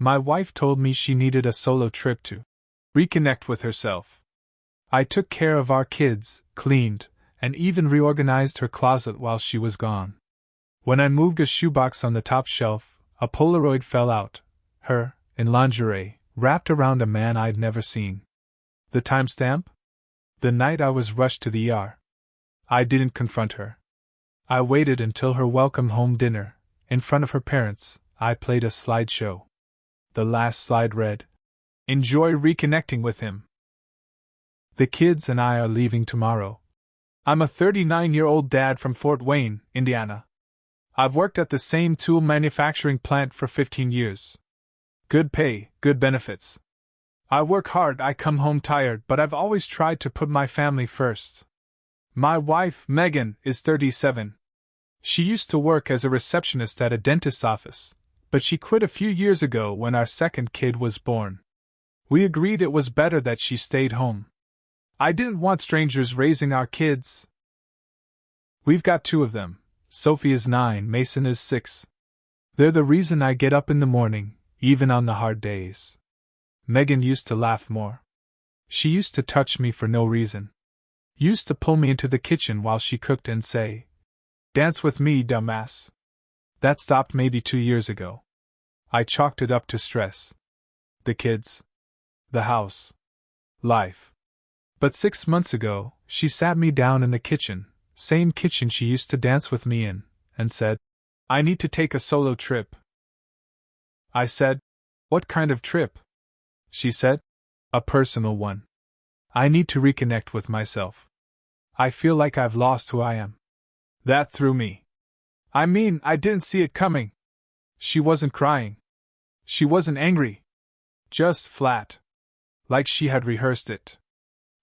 my wife told me she needed a solo trip to reconnect with herself. I took care of our kids, cleaned, and even reorganized her closet while she was gone. When I moved a shoebox on the top shelf, a Polaroid fell out, her, in lingerie, wrapped around a man I'd never seen. The timestamp? The night I was rushed to the ER. I didn't confront her. I waited until her welcome home dinner. In front of her parents, I played a slideshow. The last slide read, "Enjoy reconnecting with him. The kids and I are leaving tomorrow. I'm a 39-year-old dad from Fort Wayne, Indiana. I've worked at the same tool manufacturing plant for 15 years. Good pay, good benefits. I work hard, I come home tired, but I've always tried to put my family first. My wife, Megan, is 37. She used to work as a receptionist at a dentist's office, but she quit a few years ago when our second kid was born. We agreed it was better that she stayed home. I didn't want strangers raising our kids. We've got 2 of them. Sophie is 9, Mason is 6. They're the reason I get up in the morning, even on the hard days. Megan used to laugh more. She used to touch me for no reason. Used to pull me into the kitchen while she cooked and say, "Dance with me, dumbass." That stopped maybe 2 years ago. I chalked it up to stress. The kids. The house. Life. But 6 months ago, she sat me down in the kitchen, same kitchen she used to dance with me in, and said, "I need to take a solo trip." I said, "What kind of trip?" She said, "A personal one. I need to reconnect with myself. I feel like I've lost who I am." That threw me. I mean, I didn't see it coming. She wasn't crying. She wasn't angry. Just flat. Like she had rehearsed it.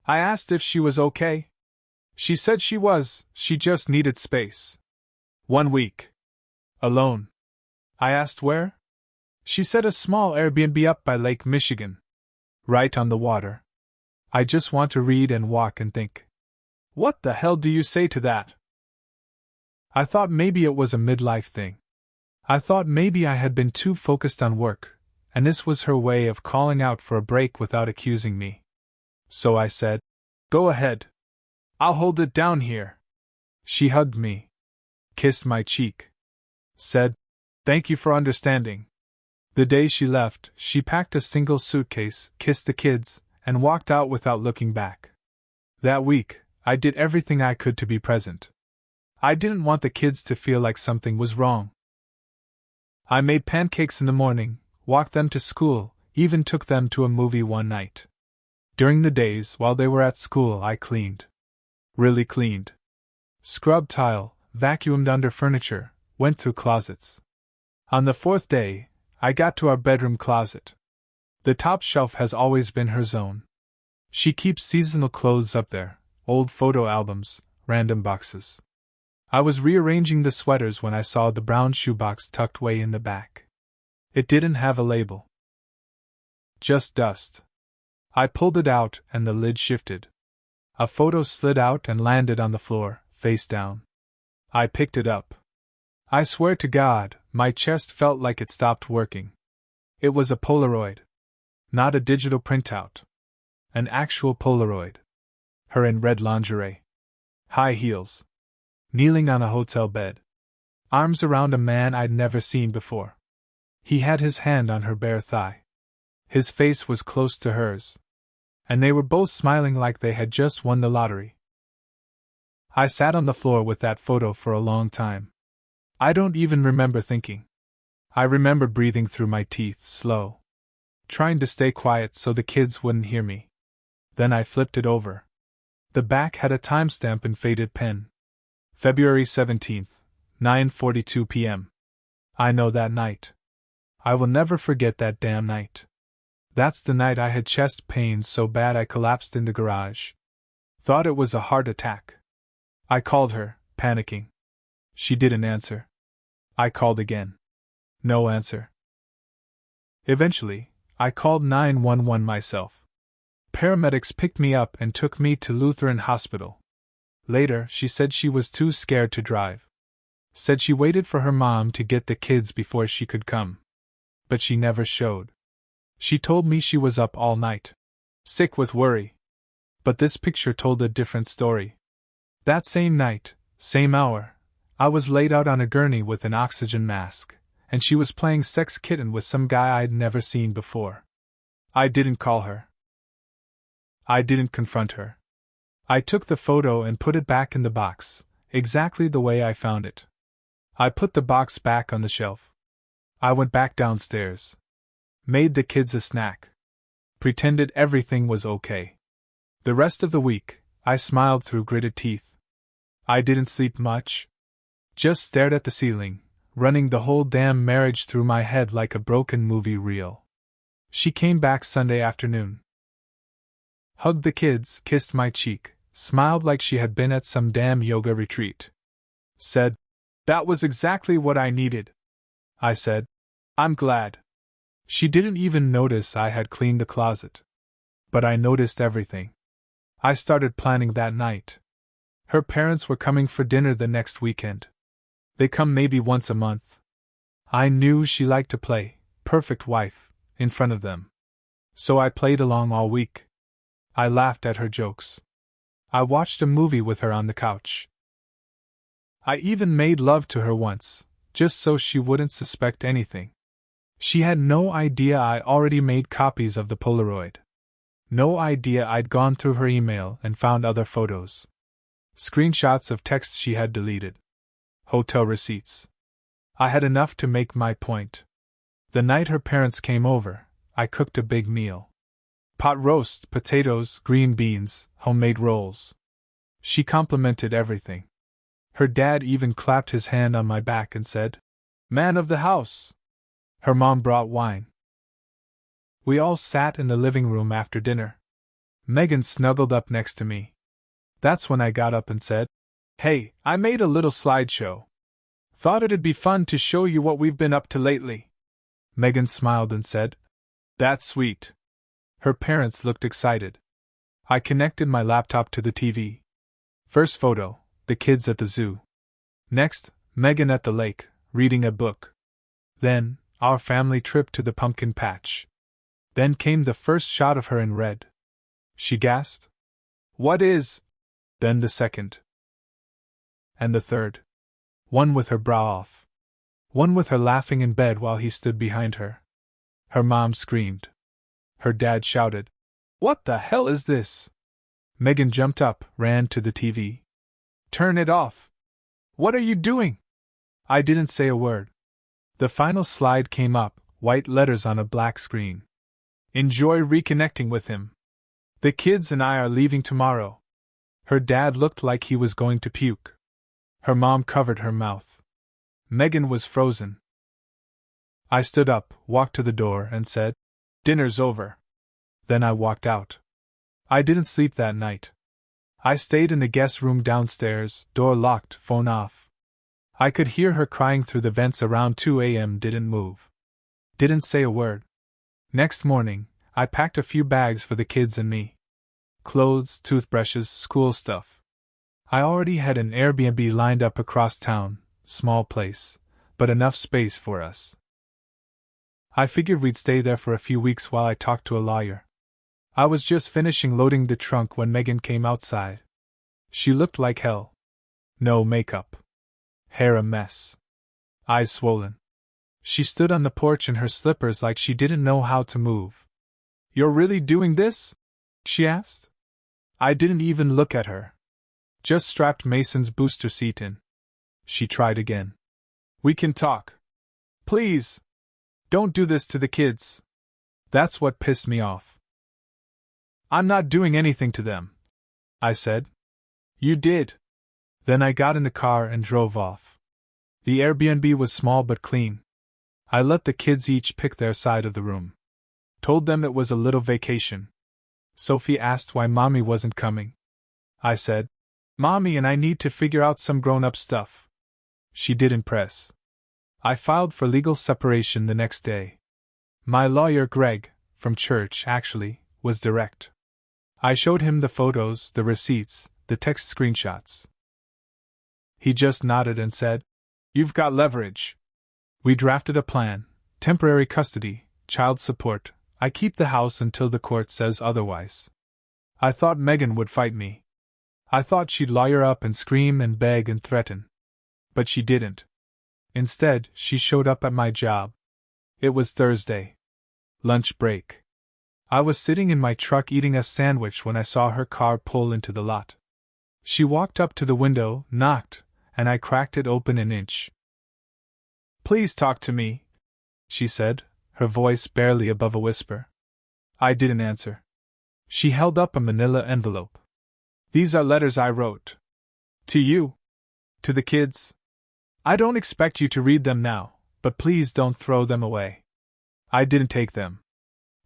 I asked if she was okay. She said she was, she just needed space. 1 week. Alone. I asked where? She said a small Airbnb up by Lake Michigan. Right on the water. I just want to read and walk and think. What the hell do you say to that? I thought maybe it was a midlife thing. I thought maybe I had been too focused on work, and this was her way of calling out for a break without accusing me. So I said, "Go ahead. I'll hold it down here." She hugged me, kissed my cheek, said, "Thank you for understanding." The day she left, she packed a single suitcase, kissed the kids, and walked out without looking back. That week, I did everything I could to be present. I didn't want the kids to feel like something was wrong. I made pancakes in the morning, walked them to school, even took them to a movie one night. During the days while they were at school, I cleaned. Really cleaned. Scrubbed tile, vacuumed under furniture, went through closets. On the 4th day, I got to our bedroom closet. The top shelf has always been her zone. She keeps seasonal clothes up there, old photo albums, random boxes. I was rearranging the sweaters when I saw the brown shoebox tucked way in the back. It didn't have a label. Just dust. I pulled it out and the lid shifted. A photo slid out and landed on the floor, face down. I picked it up. I swear to God, my chest felt like it stopped working. It was a Polaroid. Not a digital printout. An actual Polaroid. Her in red lingerie. High heels. Kneeling on a hotel bed. Arms around a man I'd never seen before. He had his hand on her bare thigh. His face was close to hers. And they were both smiling like they had just won the lottery. I sat on the floor with that photo for a long time. I don't even remember thinking. I remember breathing through my teeth, slow. Trying to stay quiet so the kids wouldn't hear me. Then I flipped it over. The back had a timestamp in faded pen. February 17th, 9:42 p.m. I know that night. I will never forget that damn night. That's the night I had chest pains so bad I collapsed in the garage. Thought it was a heart attack. I called her, panicking. She didn't answer. I called again. No answer. Eventually, I called 911 myself. Paramedics picked me up and took me to Lutheran Hospital. Later, she said she was too scared to drive. Said she waited for her mom to get the kids before she could come. but she never showed. She told me she was up all night, sick with worry. But this picture told a different story. That same night, same hour, I was laid out on a gurney with an oxygen mask, and she was playing sex kitten with some guy I'd never seen before. I didn't call her. I didn't confront her. I took the photo and put it back in the box, exactly the way I found it. I put the box back on the shelf. I went back downstairs. Made the kids a snack. Pretended everything was okay. The rest of the week, I smiled through gritted teeth. I didn't sleep much. Just stared at the ceiling, running the whole damn marriage through my head like a broken movie reel. She came back Sunday afternoon. Hugged the kids, kissed my cheek, smiled like she had been at some damn yoga retreat. Said, "That was exactly what I needed." I said, "I'm glad." She didn't even notice I had cleaned the closet. But I noticed everything. I started planning that night. Her parents were coming for dinner the next weekend. They come maybe once a month. I knew she liked to play perfect wife in front of them. So I played along all week. I laughed at her jokes. I watched a movie with her on the couch. I even made love to her once, just so she wouldn't suspect anything. She had no idea I already made copies of the Polaroid. No idea I'd gone through her email and found other photos. Screenshots of texts she had deleted. Hotel receipts. I had enough to make my point. The night her parents came over, I cooked a big meal. Pot roast, potatoes, green beans, homemade rolls. She complimented everything. Her dad even clapped his hand on my back and said, "Man of the house." Her mom brought wine. We all sat in the living room after dinner. Megan snuggled up next to me. That's when I got up and said, "Hey, I made a little slideshow. Thought it'd be fun to show you what we've been up to lately." Megan smiled and said, "That's sweet." Her parents looked excited. I connected my laptop to the TV. First photo, the kids at the zoo. Next, Megan at the lake, reading a book. Then, our family trip to the pumpkin patch. Then came the first shot of her in red. She gasped, "What is?" Then the second. And the third. One with her bra off. One with her laughing in bed while he stood behind her. Her mom screamed. Her dad shouted, "What the hell is this?" Megan jumped up, ran to the TV. "Turn it off! What are you doing?" I didn't say a word. The final slide came up, white letters on a black screen. "Enjoy reconnecting with him. The kids and I are leaving tomorrow." Her dad looked like he was going to puke. Her mom covered her mouth. Megan was frozen. I stood up, walked to the door, and said, "Dinner's over." Then I walked out. I didn't sleep that night. I stayed in the guest room downstairs, door locked, phone off. I could hear her crying through the vents around 2 a.m. Didn't move. Didn't say a word. Next morning, I packed a few bags for the kids and me. Clothes, toothbrushes, school stuff. I already had an Airbnb lined up across town, small place, but enough space for us. I figured we'd stay there for a few weeks while I talked to a lawyer. I was just finishing loading the trunk when Megan came outside. She looked like hell. No makeup. Hair a mess. Eyes swollen. She stood on the porch in her slippers like she didn't know how to move. "You're really doing this?" she asked. I didn't even look at her. Just strapped Mason's booster seat in. She tried again. "We can talk. Please. Don't do this to the kids." That's what pissed me off. "I'm not doing anything to them," I said. "You did." Then I got in the car and drove off. The Airbnb was small but clean. I let the kids each pick their side of the room. Told them it was a little vacation. Sophie asked why Mommy wasn't coming. I said, "Mommy and I need to figure out some grown-up stuff." She didn't press. I filed for legal separation the next day. My lawyer, Greg, from church actually, was direct. I showed him the photos, the receipts, the text screenshots. He just nodded and said, "You've got leverage." We drafted a plan, Temporary custody, child support. I keep the house until the court says otherwise. I thought Megan would fight me. I thought she'd lawyer up and scream and beg and threaten. But she didn't. Instead, she showed up at my job. It was Thursday. Lunch break. I was sitting in my truck eating a sandwich when I saw her car pull into the lot. She walked up to the window, knocked, and I cracked it open an inch. "Please talk to me," she said, her voice barely above a whisper. I didn't answer. She held up a manila envelope. "These are letters I wrote. To you. To the kids. I don't expect you to read them now, but please don't throw them away." I didn't take them.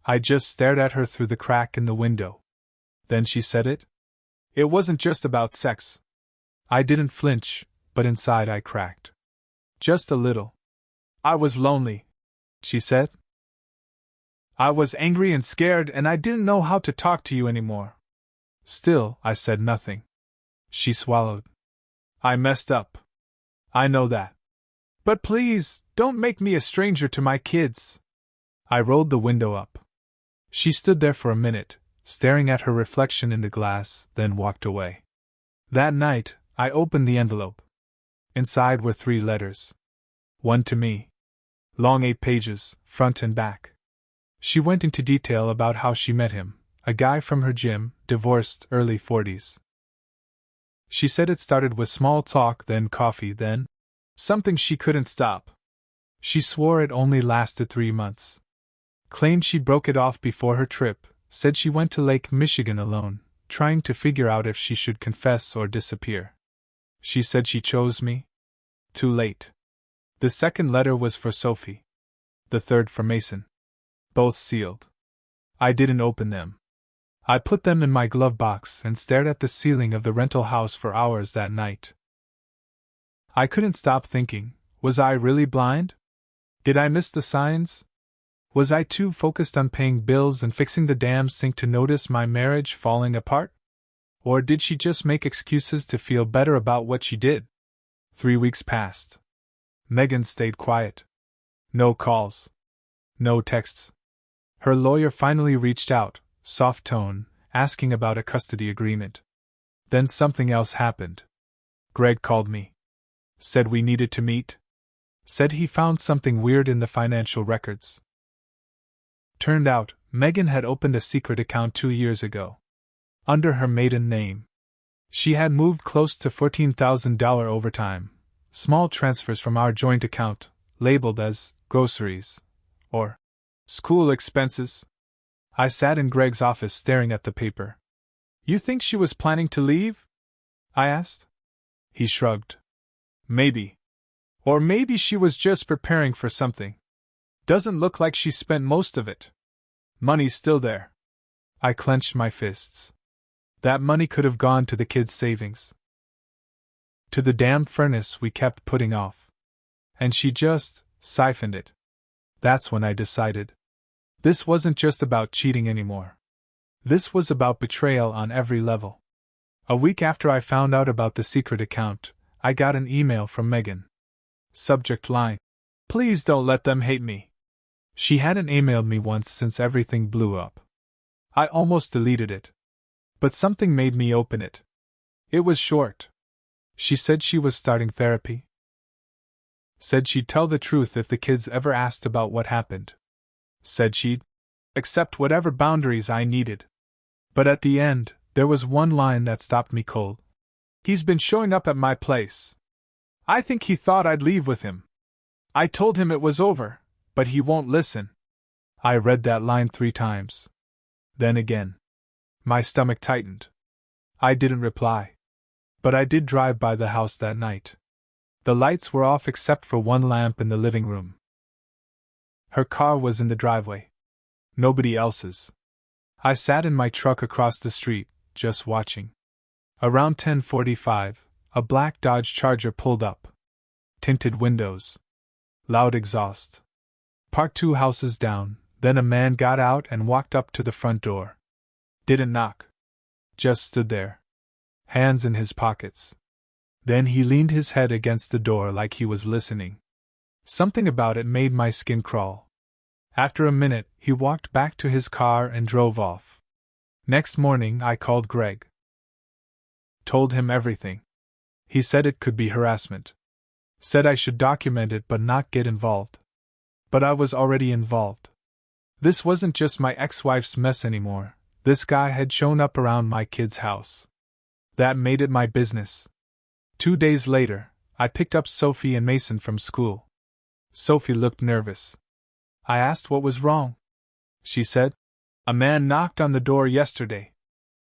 I just stared at her through the crack in the window. Then she said it. It wasn't just about sex. I didn't flinch, but inside I cracked. Just a little. "I was lonely," she said. "I was angry and scared, and I didn't know how to talk to you anymore." Still, I said nothing. She swallowed. "I messed up. I know that. But please, don't make me a stranger to my kids." I rolled the window up. She stood there for a minute, staring at her reflection in the glass, then walked away. That night, I opened the envelope. Inside were 3 letters. One to me. Long 8 pages, front and back. She went into detail about how she met him, a guy from her gym, divorced, early 40s. She said it started with small talk, then coffee, then something she couldn't stop. She swore it only lasted 3 months. Claimed she broke it off before her trip, said she went to Lake Michigan alone, trying to figure out if she should confess or disappear. She said she chose me. Too late. The second letter was for Sophie. The third for Mason. Both sealed. I didn't open them. I put them in my glove box and stared at the ceiling of the rental house for hours that night. I couldn't stop thinking, was I really blind? Did I miss the signs? Was I too focused on paying bills and fixing the damn sink to notice my marriage falling apart? Or did she just make excuses to feel better about what she did? 3 weeks passed. Megan stayed quiet. No calls. No texts. Her lawyer finally reached out, soft tone, asking about a custody agreement. Then something else happened. Greg called me. Said we needed to meet. Said he found something weird in the financial records. Turned out, Megan had opened a secret account 2 years ago. Under her maiden name. She had moved close to $14,000 overtime, small transfers from our joint account, labeled as groceries or school expenses. I sat in Greg's office staring at the paper. "You think she was planning to leave?" I asked. He shrugged. "Maybe. Or maybe she was just preparing for something. Doesn't look like she spent most of it. Money's still there." I clenched my fists. That money could have gone to the kids' savings. To the damn furnace we kept putting off. And she just siphoned it. That's when I decided. This wasn't just about cheating anymore. This was about betrayal on every level. A week after I found out about the secret account, I got an email from Megan. Subject line: "Please don't let them hate me." She hadn't emailed me once since everything blew up. I almost deleted it. But something made me open it. It was short. She said she was starting therapy. Said she'd tell the truth if the kids ever asked about what happened. Said she'd accept whatever boundaries I needed. But at the end, there was one line that stopped me cold. "He's been showing up at my place. I think he thought I'd leave with him. I told him it was over, but he won't listen." I read that line 3 times. Then again. My stomach tightened. I didn't reply. But I did drive by the house that night. The lights were off except for one lamp in the living room. Her car was in the driveway. Nobody else's. I sat in my truck across the street, just watching. Around 10:45, a black Dodge Charger pulled up. Tinted windows. Loud exhaust. Parked 2 houses down, then a man got out and walked up to the front door. Didn't knock. Just stood there. Hands in his pockets. Then he leaned his head against the door like he was listening. Something about it made my skin crawl. After a minute, he walked back to his car and drove off. Next morning, I called Greg. Told him everything. He said it could be harassment. Said I should document it but not get involved. But I was already involved. This wasn't just my ex-wife's mess anymore. This guy had shown up around my kid's house. That made it my business. 2 days later, I picked up Sophie and Mason from school. Sophie looked nervous. I asked what was wrong. She said, "A man knocked on the door yesterday,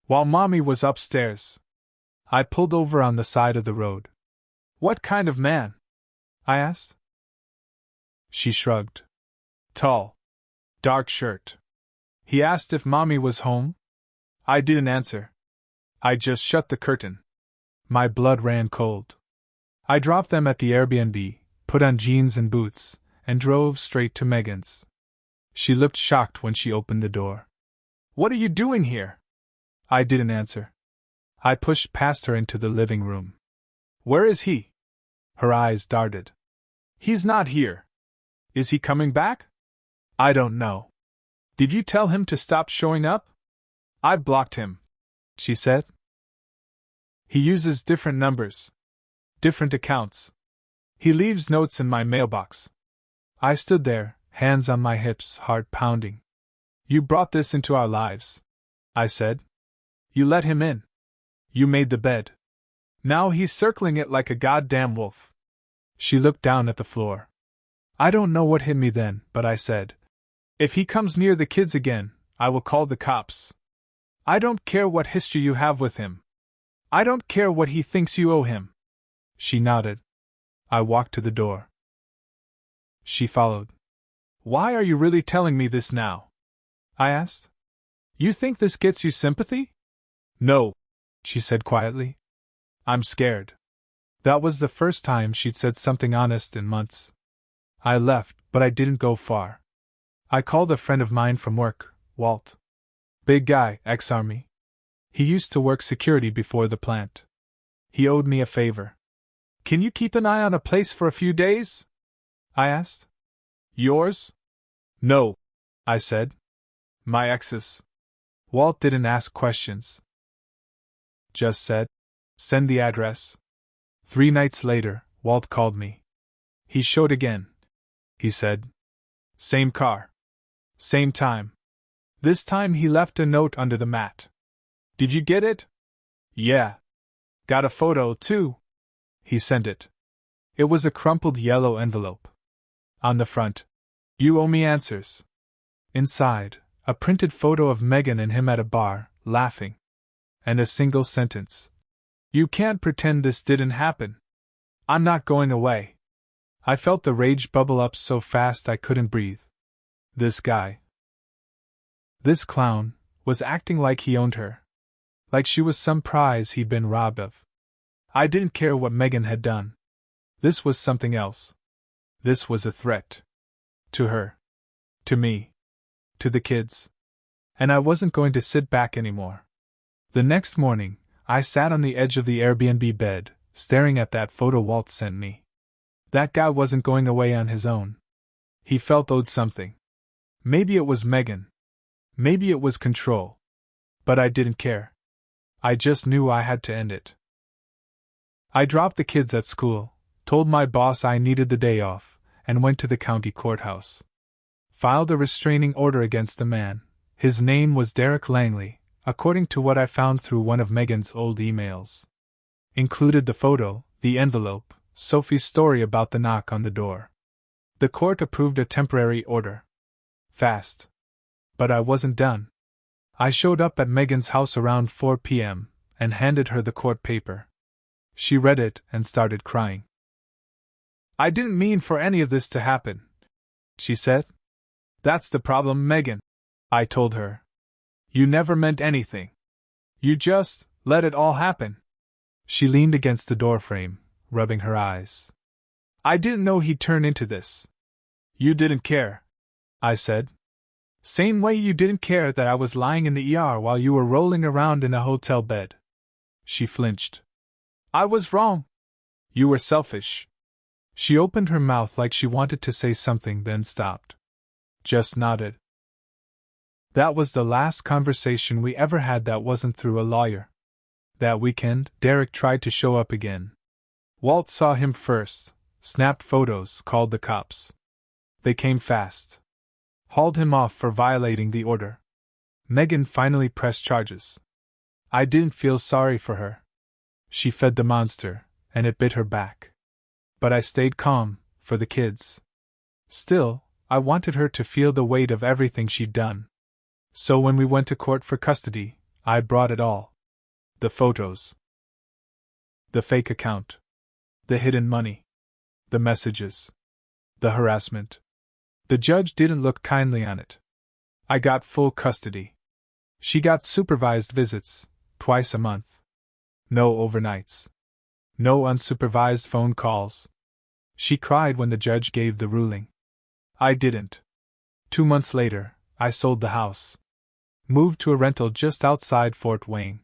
while Mommy was upstairs." I pulled over on the side of the road. "What kind of man?" I asked. She shrugged. "Tall. Dark shirt. He asked if Mommy was home." I didn't answer. I just shut the curtain. My blood ran cold. I dropped them at the Airbnb, put on jeans and boots, and drove straight to Megan's. She looked shocked when she opened the door. "What are you doing here?" I didn't answer. I pushed past her into the living room. "Where is he?" Her eyes darted. "He's not here. Is he coming back?" "I don't know." "Did you tell him to stop showing up?" "I've blocked him," she said. "He uses different numbers. Different accounts. He leaves notes in my mailbox." I stood there, hands on my hips, heart pounding. "You brought this into our lives," I said. "You let him in. You made the bed. Now he's circling it like a goddamn wolf." She looked down at the floor. I don't know what hit me then, but I said, "If he comes near the kids again, I will call the cops. I don't care what history you have with him. I don't care what he thinks you owe him." She nodded. I walked to the door. She followed. "Why are you really telling me this now?" I asked. "You think this gets you sympathy?" "No," she said quietly. "I'm scared." That was the first time she'd said something honest in months. I left, but I didn't go far. I called a friend of mine from work, Walt. Big guy, ex-army. He used to work security before the plant. He owed me a favor. "Can you keep an eye on a place for a few days?" I asked. "Yours?" "No," I said. "My ex's." Walt didn't ask questions. Just said, "Send the address." 3 nights later, Walt called me. He showed again. He said, "Same car. Same time. This time he left a note under the mat." "Did you get it?" "Yeah. Got a photo, too." He sent it. It was a crumpled yellow envelope. On the front, "You owe me answers." Inside, a printed photo of Megan and him at a bar, laughing. And a single sentence. "You can't pretend this didn't happen. I'm not going away." I felt the rage bubble up so fast I couldn't breathe. This guy, this clown, was acting like he owned her. Like she was some prize he'd been robbed of. I didn't care what Megan had done. This was something else. This was a threat. To her. To me. To the kids. And I wasn't going to sit back anymore. The next morning, I sat on the edge of the Airbnb bed, staring at that photo Walt sent me. That guy wasn't going away on his own. He felt owed something. Maybe it was Megan. Maybe it was control. But I didn't care. I just knew I had to end it. I dropped the kids at school, told my boss I needed the day off, and went to the county courthouse. Filed a restraining order against the man. His name was Derek Langley, according to what I found through one of Megan's old emails. Included the photo, the envelope, Sophie's story about the knock on the door. The court approved a temporary order. Fast. But I wasn't done. I showed up at Megan's house around 4 p.m. and handed her the court paper. She read it and started crying. "I didn't mean for any of this to happen," she said. "That's the problem, Megan," I told her. "You never meant anything. You just let it all happen." She leaned against the doorframe, rubbing her eyes. "I didn't know he'd turn into this." "You didn't care," I said. "Same way you didn't care that I was lying in the ER while you were rolling around in a hotel bed." She flinched. "I was wrong. You were selfish." She opened her mouth like she wanted to say something, then stopped. Just nodded. That was the last conversation we ever had that wasn't through a lawyer. That weekend, Derek tried to show up again. Walt saw him first, snapped photos, called the cops. They came fast. Hauled him off for violating the order. Megan finally pressed charges. I didn't feel sorry for her. She fed the monster, and it bit her back. But I stayed calm, for the kids. Still, I wanted her to feel the weight of everything she'd done. So when we went to court for custody, I brought it all. The photos. The fake account. The hidden money. The messages. The harassment. The judge didn't look kindly on it. I got full custody. She got supervised visits, twice a month. No overnights. No unsupervised phone calls. She cried when the judge gave the ruling. I didn't. 2 months later, I sold the house. Moved to a rental just outside Fort Wayne.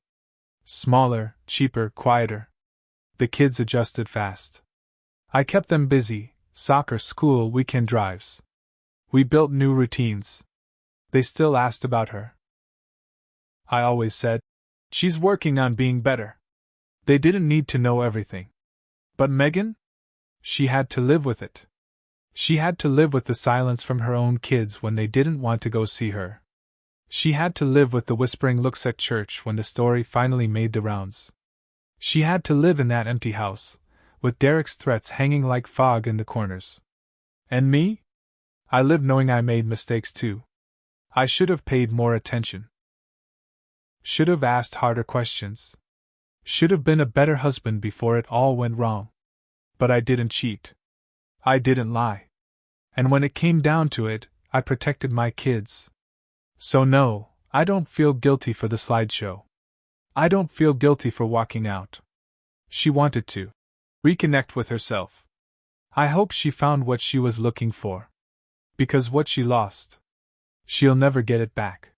Smaller, cheaper, quieter. The kids adjusted fast. I kept them busy, soccer, school, weekend drives. We built new routines. They still asked about her. I always said, she's working on being better. They didn't need to know everything. But Megan? She had to live with it. She had to live with the silence from her own kids when they didn't want to go see her. She had to live with the whispering looks at church when the story finally made the rounds. She had to live in that empty house, with Derek's threats hanging like fog in the corners. And me? I lived knowing I made mistakes too. I should have paid more attention. Should have asked harder questions. Should have been a better husband before it all went wrong. But I didn't cheat. I didn't lie. And when it came down to it, I protected my kids. So no, I don't feel guilty for the slideshow. I don't feel guilty for walking out. She wanted to reconnect with herself. I hope she found what she was looking for. Because what she lost, she'll never get it back.